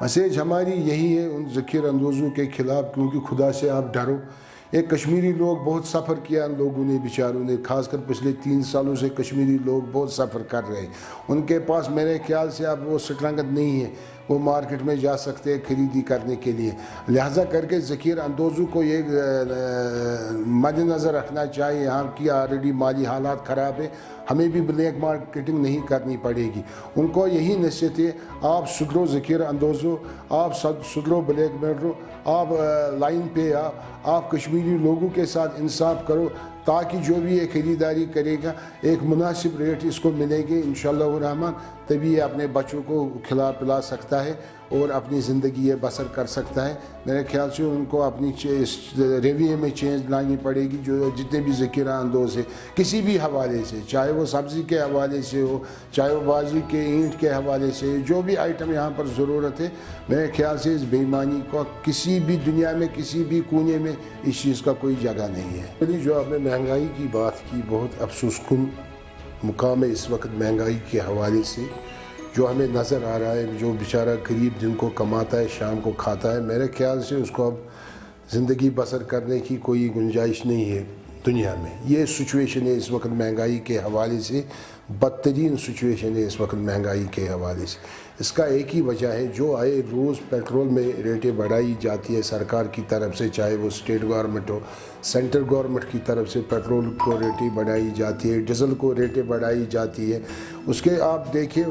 Message हमारी यही है उन ज़कीर अंदोज़ों के ख़िलाफ़, क्योंकि खुदा से आप डरो। एक कश्मीरी लोग बहुत सफ़र किया उन लोगों ने, बेचारों ने, खासकर पिछले 3 सालों से कश्मीरी लोग बहुत सफ़र कर रहे हैं। उनके पास मेरे ख्याल से अब वो स्ट्रेंथ नहीं है, वो मार्केट में जा सकते हैं खरीदी करने के लिए। लिहाजा करके ज़कीर अंदोज़ों को ये मद्देनज़र रखना चाहिए, यहाँ की ऑलरेडी माली हालात ख़राब है, हमें भी ब्लैक मार्केटिंग नहीं करनी पड़ेगी। उनको यही नसीहत है, आप सुधरो ज़कीर अंदोज़ों, आप सुधरो ब्लैक मेलरों, आप लाइन पे आप कश्मीरी लोगों के साथ इंसाफ करो, ताकि जो भी ये ख़रीदारी करेगा एक मुनासिब रेट इसको मिलेगी इंशाअल्लाह रहमान, तभी ये अपने बच्चों को खिला पिला सकता है और अपनी ज़िंदगी ये बसर कर सकता है। मेरे ख्याल से उनको अपनी रवैये में चेंज लानी पड़ेगी। जो जितने भी ज़कीर अंदोज़ है किसी भी हवाले से, चाहे वो सब्ज़ी के हवाले से हो, चाहे वो बाजी के ईंट के हवाले से, जो भी आइटम यहाँ पर ज़रूरत है, मेरे ख्याल से इस बेईमानी को किसी भी दुनिया में किसी भी कोने में इस चीज़ का कोई जगह नहीं है। जो आपने महंगाई की बात की, बहुत अफसोसकुन मुकाम है इस वक्त महंगाई के हवाले से जो हमें नज़र आ रहा है। जो बेचारा गरीब दिन को कमाता है शाम को खाता है, मेरे ख्याल से उसको अब ज़िंदगी बसर करने की कोई गुंजाइश नहीं है दुनिया में। ये सिचुएशन है इस वक्त महंगाई के हवाले से, बदतरीन सिचुएशन है इस वक्त महंगाई के हवाले से। इसका एक ही वजह है, जो आए रोज़ पेट्रोल में रेटें बढ़ाई जाती है सरकार की तरफ से, चाहे वो स्टेट गवर्नमेंट हो, सेंट्रल गवर्नमेंट की तरफ से पेट्रोल को रेटें बढ़ाई जाती है, डीजल को रेटें बढ़ाई जाती है। उसके आप देखिए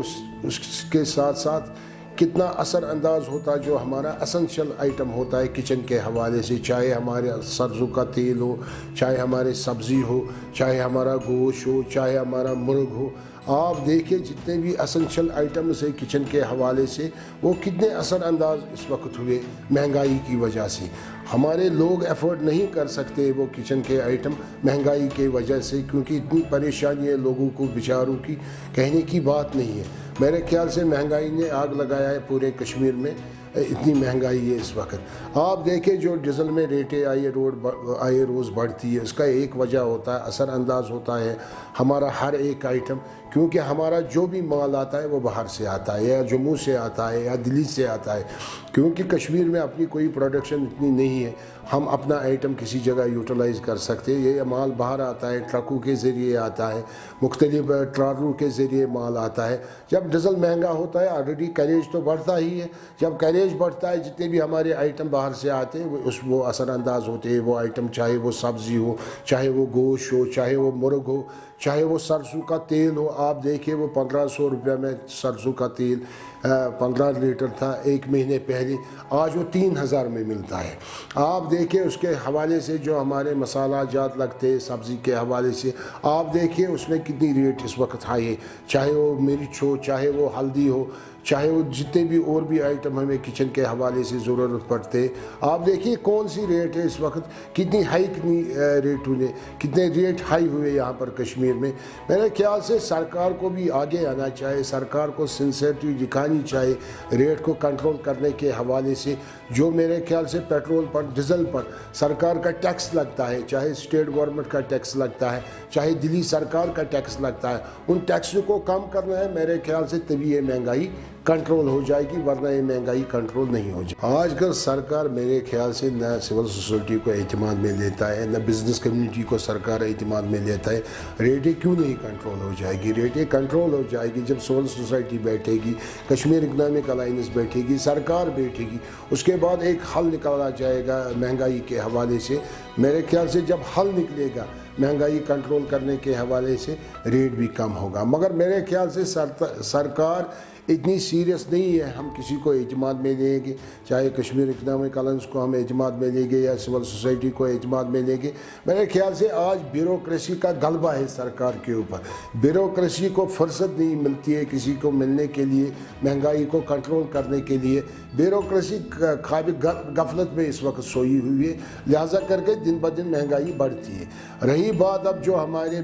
उसके साथ साथ कितना असर अंदाज होता है जो हमारा असेंशियल आइटम होता है किचन के हवाले से, चाहे हमारे सरसों का तेल हो, चाहे हमारे सब्ज़ी हो, चाहे हमारा गोश्त हो, चाहे हमारा मुर्ग हो। आप देखिए जितने भी असेंशियल आइटम्स है किचन के हवाले से, वो कितने असर अंदाज इस वक्त हुए महंगाई की वजह से। हमारे लोग अफोर्ड नहीं कर सकते वो किचन के आइटम महंगाई की वजह से, क्योंकि इतनी परेशानी है लोगों को बेचारों की, कहने की बात नहीं है। मेरे ख्याल से महंगाई ने आग लगाया है पूरे कश्मीर में, इतनी महंगाई है इस वक्त। आप देखें जो डीजल में रेटें आए रोज़ बढ़ती है, इसका एक वजह होता है, असर अंदाज होता है हमारा हर एक आइटम, क्योंकि हमारा जो भी माल आता है वो बाहर से आता है, या जम्मू से आता है या दिल्ली से आता है। क्योंकि कश्मीर में अपनी कोई प्रोडक्शन इतनी नहीं है, हम अपना आइटम किसी जगह यूटिलाइज़ कर सकते हैं। ये माल बाहर आता है, ट्रकों के ज़रिए आता है, मुख्तलिफ ट्रालरों के ज़रिए माल आता है। जब डीजल महंगा होता है ऑलरेडी कैरेज तो बढ़ता ही है, जब कैरेज बढ़ता है जितने भी हमारे आइटम बाहर से आते हैं वो असरअंदाज होते हैं। वो आइटम चाहे वो सब्ज़ी हो, चाहे वो गोश्त हो, चाहे वो मुर्ग हो, चाहे वो सरसों का तेल हो। आप देखिए वो 1500 रुपये में सरसों का तेल 15 लीटर था एक महीने पहले, आज वो 3000 में मिलता है। आप देखिए उसके हवाले से जो हमारे मसाला जात लगते हैं सब्ज़ी के हवाले से, आप देखिए उसमें कितनी रेट इस वक्त हाई है, चाहे वो मिर्च हो, चाहे वो हल्दी हो, चाहे वो जितने भी और भी आइटम हमें किचन के हवाले से ज़रूरत पड़ते। आप देखिए कौन सी रेट है इस वक्त, कितनी हाई कितनी रेटों ने कितने रेट हाई हुए यहाँ पर कश्मीर में। मेरे ख्याल से सरकार को भी आगे आना चाहिए, सरकार को सिंसियरिटी दिखानी चाहिए रेट को कंट्रोल करने के हवाले से। जो मेरे ख्याल से पेट्रोल पर डीजल पर सरकार का टैक्स लगता है, चाहे स्टेट गवर्नमेंट का टैक्स लगता है, चाहे दिल्ली सरकार का टैक्स लगता है, उन टैक्सों को कम करना है मेरे ख्याल से, तभी ये महंगाई कंट्रोल हो जाएगी, वरना ये महंगाई कंट्रोल नहीं हो जाएगी। आजकल सरकार मेरे ख्याल से न सिविल सोसाइटी को एतमाद में लेता है, न बिज़नेस कम्युनिटी को सरकार एतमाद में लेता है। रेटें क्यों नहीं कंट्रोल हो जाएगी? रेटें कंट्रोल हो जाएगी जब सिविल सोसाइटी बैठेगी, कश्मीर इकनॉमिक अलाइंस बैठेगी, सरकार बैठेगी, उसके बाद एक हल निकाला जाएगा महंगाई के हवाले से। मेरे ख्याल से जब हल निकलेगा महंगाई कंट्रोल करने के हवाले से, रेट भी कम होगा। मगर मेरे ख्याल से सरकार इतनी सीरियस नहीं है। हम किसी को एतमाद में लेंगे, चाहे कश्मीर इकनॉमिक अलाइंस को हम एतमाद में लेंगे या सिविल सोसाइटी को एतमाद में लेंगे। मेरे ख्याल से आज ब्यूरोक्रेसी का गलबा है सरकार के ऊपर। ब्यूरोक्रेसी को फुर्सत नहीं मिलती है किसी को मिलने के लिए, महंगाई को कंट्रोल करने के लिए। ब्यूरोक्रेसी गफलत में इस वक्त सोई हुई है, लिहाजा करके दिन ब दिन महंगाई बढ़ती है। रही बात अब जो हमारे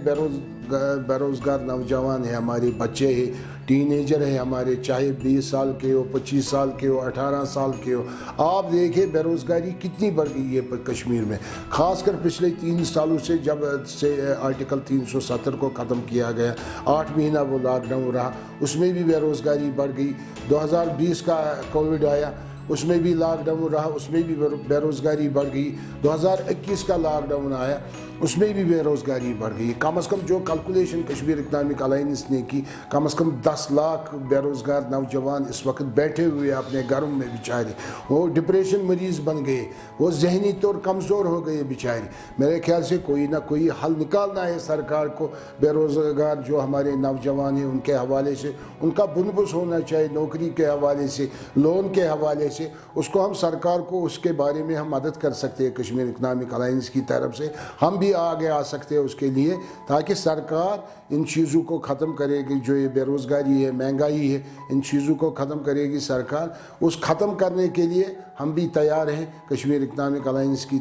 बेरोज़गार नौजवान हैं, हमारे बच्चे हैं, टीनेजर हैं हमारे, चाहे 20 साल के हो, 25 साल के हो, 18 साल के हो। आप देखिए बेरोज़गारी कितनी बढ़ गई है कश्मीर में, ख़ासकर पिछले 3 सालों से जब से आर्टिकल 370 को ख़त्म किया गया। 8 महीना वो लॉकडाउन रहा, उसमें भी बेरोज़गारी बढ़ गई। 2020 का कोविड आया, उसमें भी लॉकडाउन रहा, उसमें भी बेरोज़गारी बढ़ गई। 2021 का लॉकडाउन आया, उसमें भी बेरोज़गारी बढ़ गई। कम से कम जो कैलकुलेशन कश्मीर इकनॉमिक अलाइंस ने की, कम से कम 10 लाख बेरोज़गार नौजवान इस वक्त बैठे हुए अपने घरों में बेचारे, वो डिप्रेशन मरीज़ बन गए, वो जहनी तौर कमज़ोर हो गए बेचारे। मेरे ख्याल से कोई ना कोई हल निकालना है सरकार को। बेरोज़गार जो हमारे नौजवान हैं उनके हवाले से उनका बुनबुस होना चाहिए, नौकरी के हवाले से, लोन के हवाले से। उसको हम सरकार को उसके बारे में हम मदद कर सकते हैं कश्मीर इकनॉमिक अलाइंस की तरफ से। हम भी आगे आ सकते हैं उसके लिए, ताकि सरकार इन चीज़ों को ख़त्म करेगी। जो ये बेरोज़गारी है, महंगाई है, इन चीज़ों को ख़त्म करेगी सरकार। उस ख़त्म करने के लिए हम भी तैयार हैं कश्मीर इकनॉमिक अलाइंस की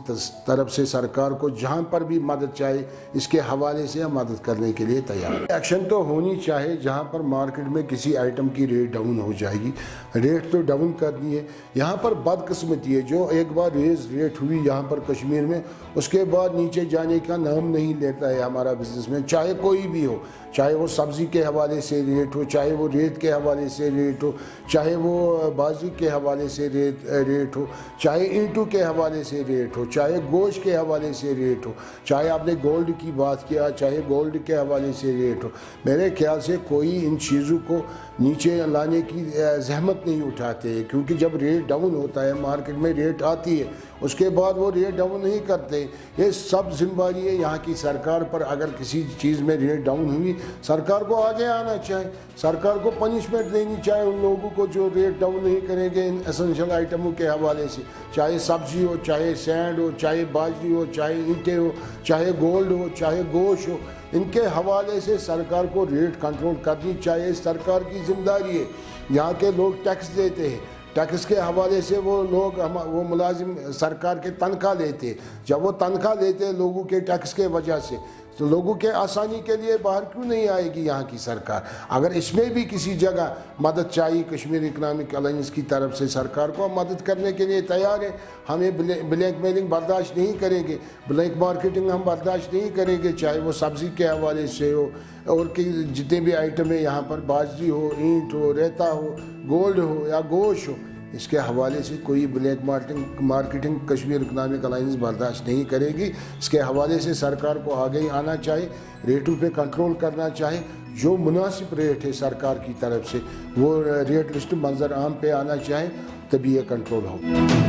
तरफ से। सरकार को जहाँ पर भी मदद चाहिए इसके हवाले से हम मदद करने के लिए तैयार हैं। एक्शन तो होनी चाहिए जहाँ पर मार्केट में किसी आइटम की रेट डाउन हो जाएगी, रेट तो डाउन करनी है। यहाँ पर बदकिस्मती है, जो एक बार रेट हुई यहाँ पर कश्मीर में, उसके बाद नीचे जाने का नाम नहीं लेता है हमारा बिजनेसमैन, चाहे कोई भी हो, चाहे वो सब्ज़ी के हवाले से रेट हो, चाहे वो रेत के हवाले से रेट हो, चाहे वो बाजी के हवाले से रेट हो, चाहे ईंटों के हवाले से रेट हो, चाहे गोश्त के हवाले से रेट हो, चाहे आपने गोल्ड की बात किया, चाहे गोल्ड के हवाले से रेट हो। मेरे ख्याल से कोई इन चीज़ों को नीचे लाने की जहमत नहीं उठाते हैं, क्योंकि जब रेट डाउन होता है, मार्केट में रेट आती है, उसके बाद वो रेट डाउन नहीं करते। ये सब जिम्मेदारी है यहाँ की सरकार पर। अगर किसी चीज़ में रेट डाउन हुई, सरकार को आगे आना चाहिए, सरकार को पनिशमेंट देनी चाहिए उन लोगों को जो रेट डाउन नहीं करेंगे इन एसेंशियल आइटमों के हवाले से, चाहे सब्जी हो, चाहे सैंड हो, चाहे बाजरी हो, चाहे ईंटें हो, चाहे गोल्ड हो, चाहे गोश्त हो। इनके हवाले से सरकार को रेट कंट्रोल करनी चाहिए, सरकार की जिम्मेदारी है। यहाँ के लोग टैक्स देते हैं, टैक्स के हवाले से वो लोग वो मुलाजिम सरकार के तनख्वाह लेते हैं। जब वो तनख्वाह लेते हैं लोगों के टैक्स के वजह से, तो लोगों के आसानी के लिए बाहर क्यों नहीं आएगी यहाँ की सरकार? अगर इसमें भी किसी जगह मदद चाहिए कश्मीर इकनॉमिक अलाइंस की तरफ से, सरकार को हम मदद करने के लिए तैयार है। हमें ब्लैक मेलिंग बर्दाश्त नहीं करेंगे, ब्लैक मार्केटिंग हम बर्दाश्त नहीं करेंगे, चाहे वो सब्ज़ी के हवाले से हो और कि जितने भी आइटम है यहाँ पर, बाजरी हो, ईंट हो, रेता हो, गोल्ड हो या गोश्त हो, इसके हवाले से कोई black marketing Kashmir economic alliance बर्दाश्त नहीं करेगी। इसके हवाले से सरकार को आगे ही आना चाहिए, रेटों पे कंट्रोल करना चाहिए। जो मुनासिब रेट है सरकार की तरफ से, वो रेट लिस्ट मंजर आम पे आना चाहिए, तभी ये कंट्रोल हो।